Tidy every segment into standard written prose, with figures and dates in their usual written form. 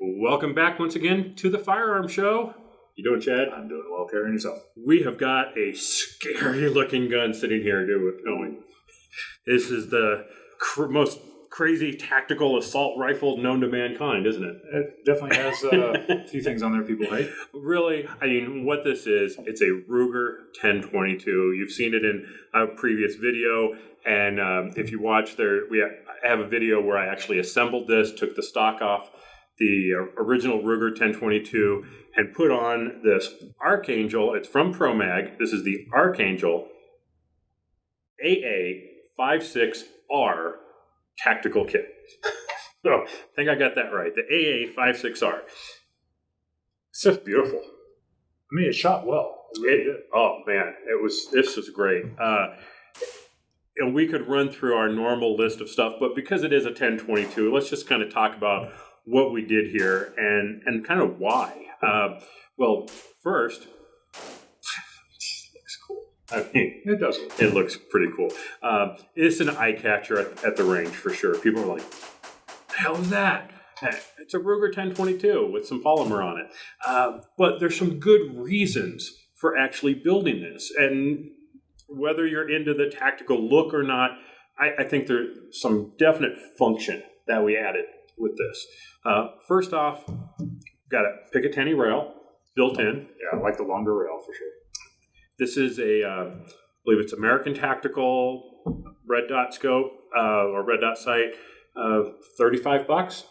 Welcome back once again to the Firearm Show. You doing, Chad? I'm doing well. Carrying yourself. We have got a scary-looking gun sitting here going. This is the most crazy tactical assault rifle known to mankind, isn't it? It definitely has a few things on there people hate. Really, I mean, what this is, it's a Ruger 1022. You've seen it in a previous video, and if you watch there, I have a video where I actually assembled this, took the stock off the original Ruger 1022, and put on this Archangel. It's from ProMag. This is the Archangel AA556R tactical kit. So I think I got that right. The AA556R. It's just beautiful. I mean, it shot well. Oh man, this was great. And we could run through our normal list of stuff, but because it is a 1022, let's just kind of talk about what we did here and kind of why. Well, first, it looks cool. I mean, it does. It looks pretty cool. It's an eye catcher at the range for sure. People are like, "The hell is that?" It's a Ruger 1022 with some polymer on it. But there's some good reasons for actually building this, and whether you're into the tactical look or not, I think there's some definite function that we added with this. First off, got a Picatinny rail built in. Yeah, I like the longer rail for sure. This is I believe it's American Tactical red dot scope or red dot sight. $35.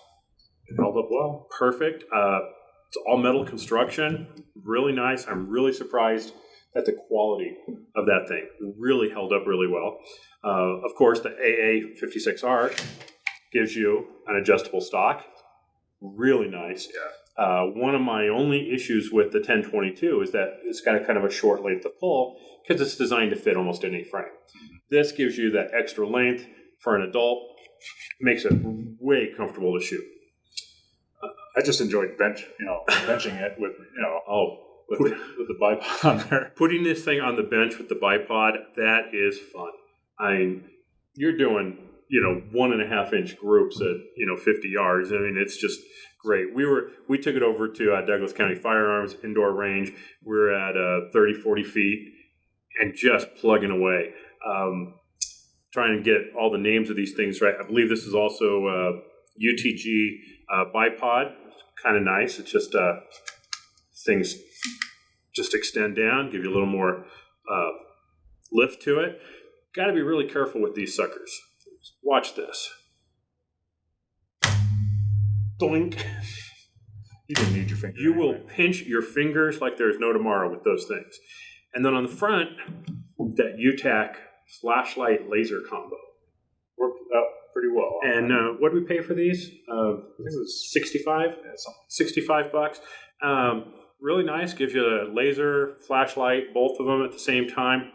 It held up well. Perfect. It's all metal construction. Really nice. I'm really surprised at the quality of that thing. Really held up really well. Of course, the AA56R gives you an adjustable stock. Really nice. Yeah. One of my only issues with the 1022 is that it's got kind of a short length of pull because it's designed to fit almost any frame. This gives you that extra length for an adult. Makes it way comfortable to shoot. I just enjoyed benching it with with the bipod on there. Putting this thing on the bench with the bipod, that is fun. I mean, you're doing 1.5 inch groups at 50 yards. I mean, it's just great. We took it over to Douglas County Firearms indoor range. We're at 30-40 feet and just plugging away, trying to get all the names of these things right. I believe this is also UTG Bipod. It's kind of nice. It's just things just extend down, give you a little more lift to it. Got to be really careful with these suckers. Watch this. Doink. You didn't need your fingers. You will pinch your fingers like there's no tomorrow with those things. And then on the front, that UTAC flashlight laser combo. Worked out pretty well. And what did we pay for these? I think it was 65? Yeah, $65. Really nice. Gives you a laser, flashlight, both of them at the same time.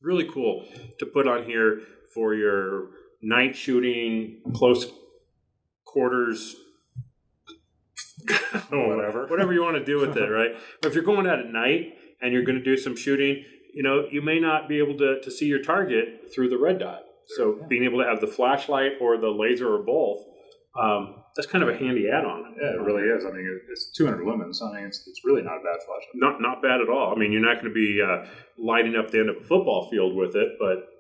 Really cool to put on here for your night shooting, close quarters, whatever you want to do with it, right? But if you're going out at night and you're going to do some shooting, you may not be able to see your target through the red dot. So being able to have the flashlight or the laser or both, that's kind of a handy add-on. Yeah, it really is. I mean, it's 200 lumens. I mean, it's really not a bad flashlight. Not bad at all. I mean, you're not going to be lighting up the end of a football field with it, but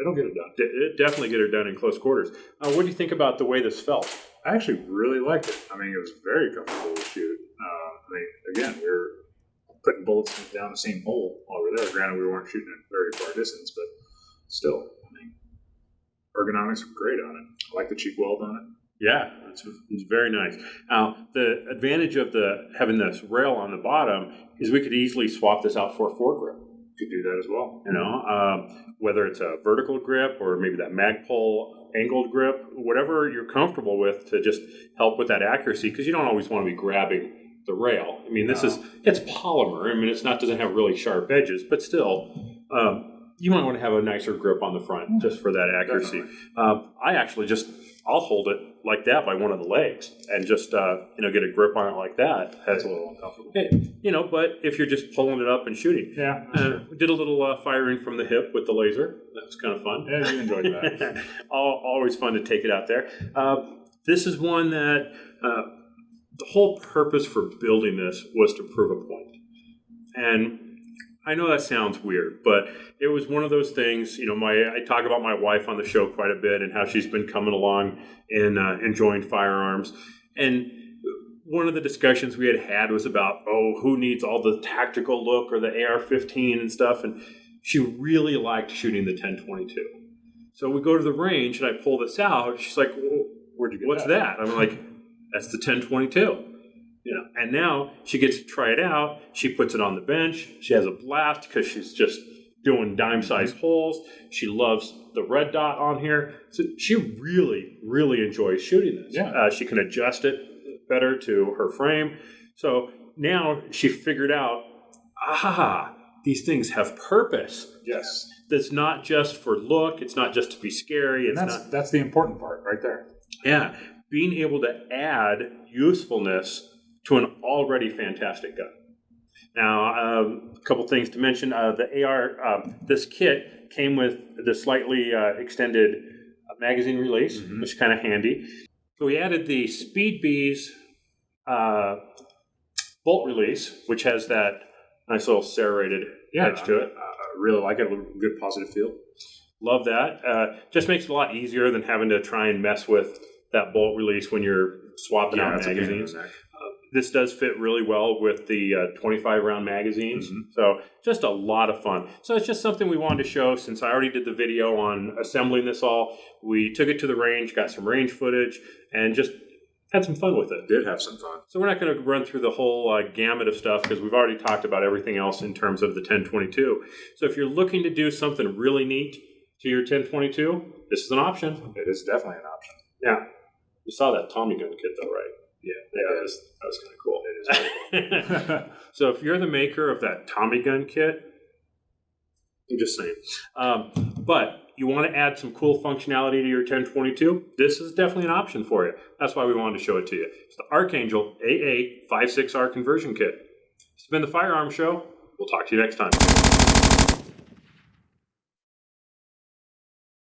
it'll get it done. It definitely get it done in close quarters. What do you think about the way this felt? I actually really liked it. I mean, it was very comfortable to shoot. Again, we were putting bullets down the same hole while we were there. Granted, we weren't shooting at very far distance, but still, I mean, ergonomics were great on it. I like the cheek weld on it. Yeah, it's very nice. Now, the advantage of having this rail on the bottom is we could easily swap this out for a foregrip. Could do that as well. Whether it's a vertical grip or maybe that Magpul angled grip, whatever you're comfortable with to just help with that accuracy, because you don't always want to be grabbing the rail. I mean, it's polymer. I mean, doesn't have really sharp edges, but still, you might want to have a nicer grip on the front just for that accuracy. I actually I'll hold it like that by one of the legs and just, get a grip on it like that. That's a little uncomfortable. But if you're just pulling it up and shooting. Yeah. We did a little firing from the hip with the laser. That was kind of fun. Yeah, you enjoyed that. Always fun to take it out there. This is one that the whole purpose for building this was to prove a point. And I know that sounds weird, but it was one of those things, I talk about my wife on the show quite a bit and how she's been coming along and enjoying firearms. And one of the discussions we had was about, who needs all the tactical look or the AR-15 and stuff. And she really liked shooting the 10/22. So we go to the range and I pull this out. She's like, well, Where'd you get what's that? I'm like, that's the 10/22. And now she gets to try it out. She puts it on the bench. She has a blast because she's just doing dime-sized holes. She loves the red dot on here. So she really, really enjoys shooting this. Yeah. She can adjust it better to her frame. So now she figured out, these things have purpose. Yes. That's not just for look. It's not just to be scary. That's the important part right there. Yeah. Being able to add usefulness to an already fantastic gun. Now, a couple things to mention. The AR, this kit came with the slightly extended magazine release, which is kind of handy. So we added the Speed Bees bolt release, which has that nice little serrated edge to it. I really like it. Good positive feel. Love that. Just makes it a lot easier than having to try and mess with that bolt release when you're swapping out magazines. This does fit really well with the 25-round magazines. So just a lot of fun. So it's just something we wanted to show since I already did the video on assembling this all. We took it to the range, got some range footage, and just had some fun with it. Did have some fun. So we're not going to run through the whole gamut of stuff because we've already talked about everything else in terms of the 10/22. So if you're looking to do something really neat to your 10/22, this is an option. It is definitely an option. Yeah. You saw that Tommy gun kit though, right? Yeah, that was kind of cool. It is very cool. So if you're the maker of that Tommy gun kit, I'm just saying. But you want to add some cool functionality to your 10/22, this is definitely an option for you. That's why we wanted to show it to you. It's the Archangel AA556R conversion kit. It's been the Firearm Show. We'll talk to you next time.